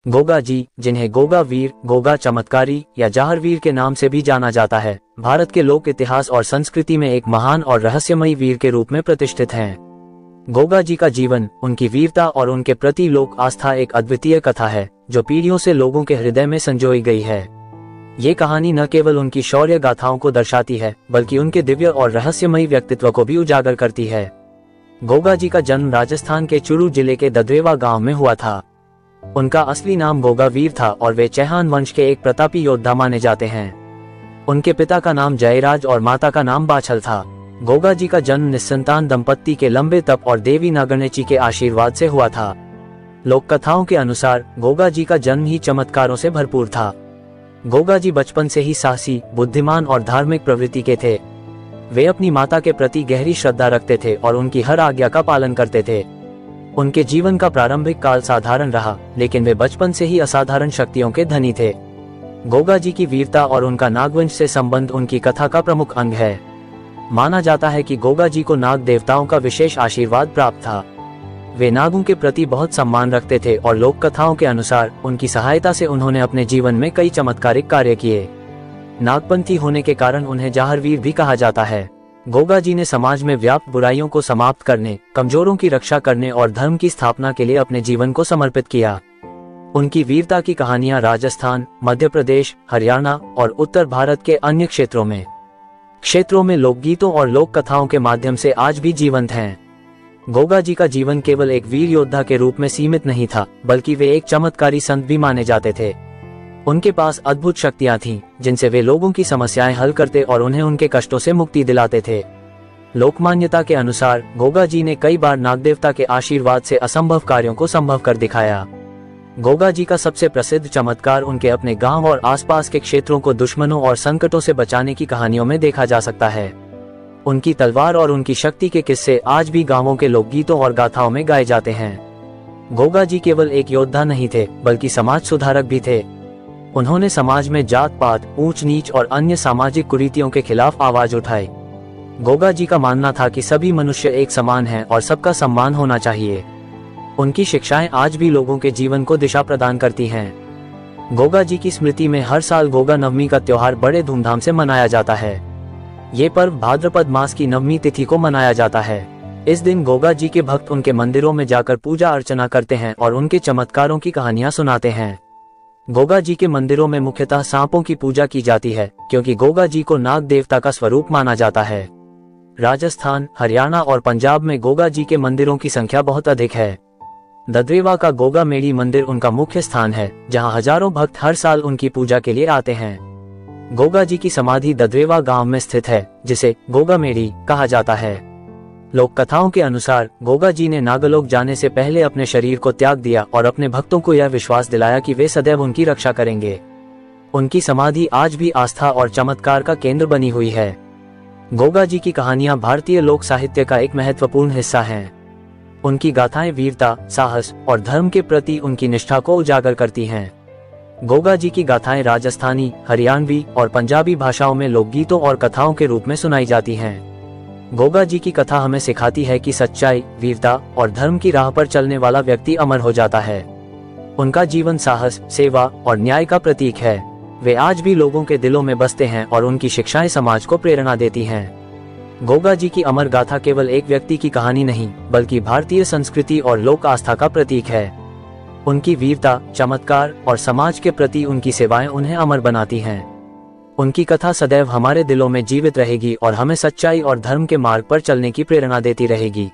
गोगा जी, जिन्हें गोगा वीर, गोगा चमत्कारी या जाहरवीर के नाम से भी जाना जाता है, भारत के लोक इतिहास और संस्कृति में एक महान और रहस्यमयी वीर के रूप में प्रतिष्ठित हैं। गोगा जी का जीवन, उनकी वीरता और उनके प्रति लोक आस्था एक अद्वितीय कथा है जो पीढ़ियों से लोगों के हृदय में संजोई गई है। ये कहानी न केवल उनकी शौर्य गाथाओं को दर्शाती है बल्कि उनके दिव्य और रहस्यमयी व्यक्तित्व को भी उजागर करती है। गोगा जी का जन्म राजस्थान के चुरू जिले के ददरेवा गांव में हुआ था। उनका असली नाम गोगा वीर था और वे चौहान वंश के एक प्रतापी योद्धा माने जाते हैं। उनके पिता का नाम जयराज और माता का नाम बाछल था। गोगा जी का जन्म निस्संतान दंपत्ति के लंबे तप और देवी नागणेची के आशीर्वाद से हुआ था। लोक कथाओं के अनुसार गोगा जी का जन्म ही चमत्कारों से भरपूर था। गोगा जी बचपन से ही साहसी, बुद्धिमान और धार्मिक प्रवृत्ति के थे। वे अपनी माता के प्रति गहरी श्रद्धा रखते थे और उनकी हर आज्ञा का पालन करते थे। उनके जीवन का प्रारंभिक काल साधारण रहा, लेकिन वे बचपन से ही असाधारण शक्तियों के धनी थे। गोगा जी की वीरता और उनका नागवंश से संबंध उनकी कथा का प्रमुख अंग है। माना जाता है कि गोगा जी को नाग देवताओं का विशेष आशीर्वाद प्राप्त था। वे नागों के प्रति बहुत सम्मान रखते थे और लोक कथाओं के अनुसार उनकी सहायता से उन्होंने अपने जीवन में कई चमत्कारिक कार्य किए। नागपंथी होने के कारण उन्हें जाहरवीर भी कहा जाता है। गोगा जी ने समाज में व्याप्त बुराइयों को समाप्त करने, कमजोरों की रक्षा करने और धर्म की स्थापना के लिए अपने जीवन को समर्पित किया। उनकी वीरता की कहानियां राजस्थान, मध्य प्रदेश, हरियाणा और उत्तर भारत के अन्य क्षेत्रों में लोकगीतों और लोक कथाओं के माध्यम से आज भी जीवंत हैं। गोगा जी का जीवन केवल एक वीर योद्धा के रूप में सीमित नहीं था, बल्कि वे एक चमत्कारी संत भी माने जाते थे। उनके पास अद्भुत शक्तियां थीं, जिनसे वे लोगों की समस्याएं हल करते और उन्हें उनके कष्टों से मुक्ति दिलाते थे। लोकमान्यता के अनुसार गोगा जी ने कई बार नागदेवता के आशीर्वाद से असंभव कार्यों को संभव कर दिखाया। गोगा जी का सबसे प्रसिद्ध चमत्कार उनके अपने गांव और आसपास के क्षेत्रों को दुश्मनों और संकटों से बचाने की कहानियों में देखा जा सकता है। उनकी तलवार और उनकी शक्ति के किस्से आज भी गांवों के लोकगीतों और गाथाओं में गाए जाते हैं। गोगा जी केवल एक योद्धा नहीं थे, बल्कि समाज सुधारक भी थे। उन्होंने समाज में जात पात, ऊंच नीच और अन्य सामाजिक कुरीतियों के खिलाफ आवाज उठाई। गोगा जी का मानना था कि सभी मनुष्य एक समान हैं और सबका सम्मान होना चाहिए। उनकी शिक्षाएं आज भी लोगों के जीवन को दिशा प्रदान करती हैं। गोगा जी की स्मृति में हर साल गोगा नवमी का त्योहार बड़े धूमधाम से मनाया जाता है। ये पर्व भाद्रपद मास की नवमी तिथि को मनाया जाता है। इस दिन गोगा जी के भक्त उनके मंदिरों में जाकर पूजा अर्चना करते हैं और उनके चमत्कारों की कहानियां सुनाते हैं। गोगा जी के मंदिरों में मुख्यतः सांपों की पूजा की जाती है, क्योंकि गोगा जी को नाग देवता का स्वरूप माना जाता है। राजस्थान, हरियाणा और पंजाब में गोगा जी के मंदिरों की संख्या बहुत अधिक है। ददरेवा का गोगा मेड़ी मंदिर उनका मुख्य स्थान है, जहां हजारों भक्त हर साल उनकी पूजा के लिए आते हैं। गोगा जी की समाधि ददरेवा गांव में स्थित है, जिसे गोगा मेड़ी कहा जाता है। लोक कथाओं के अनुसार गोगा जी ने नागलोक जाने से पहले अपने शरीर को त्याग दिया और अपने भक्तों को यह विश्वास दिलाया कि वे सदैव उनकी रक्षा करेंगे। उनकी समाधि आज भी आस्था और चमत्कार का केंद्र बनी हुई है। गोगा जी की कहानियां भारतीय लोक साहित्य का एक महत्वपूर्ण हिस्सा हैं। उनकी गाथाएं वीरता, साहस और धर्म के प्रति उनकी निष्ठा को उजागर करती हैं। गोगा जी की गाथाएं राजस्थानी, हरियाणवी और पंजाबी भाषाओं में लोकगीतों और कथाओं के रूप में सुनाई जाती हैं। गोगा जी की कथा हमें सिखाती है कि सच्चाई, वीरता और धर्म की राह पर चलने वाला व्यक्ति अमर हो जाता है। उनका जीवन साहस, सेवा और न्याय का प्रतीक है। वे आज भी लोगों के दिलों में बसते हैं और उनकी शिक्षाएं समाज को प्रेरणा देती हैं। गोगा जी की अमर गाथा केवल एक व्यक्ति की कहानी नहीं, बल्कि भारतीय संस्कृति और लोक आस्था का प्रतीक है। उनकी वीरता, चमत्कार और समाज के प्रति उनकी सेवाएं उन्हें अमर बनाती हैं। उनकी कथा सदैव हमारे दिलों में जीवित रहेगी और हमें सच्चाई और धर्म के मार्ग पर चलने की प्रेरणा देती रहेगी।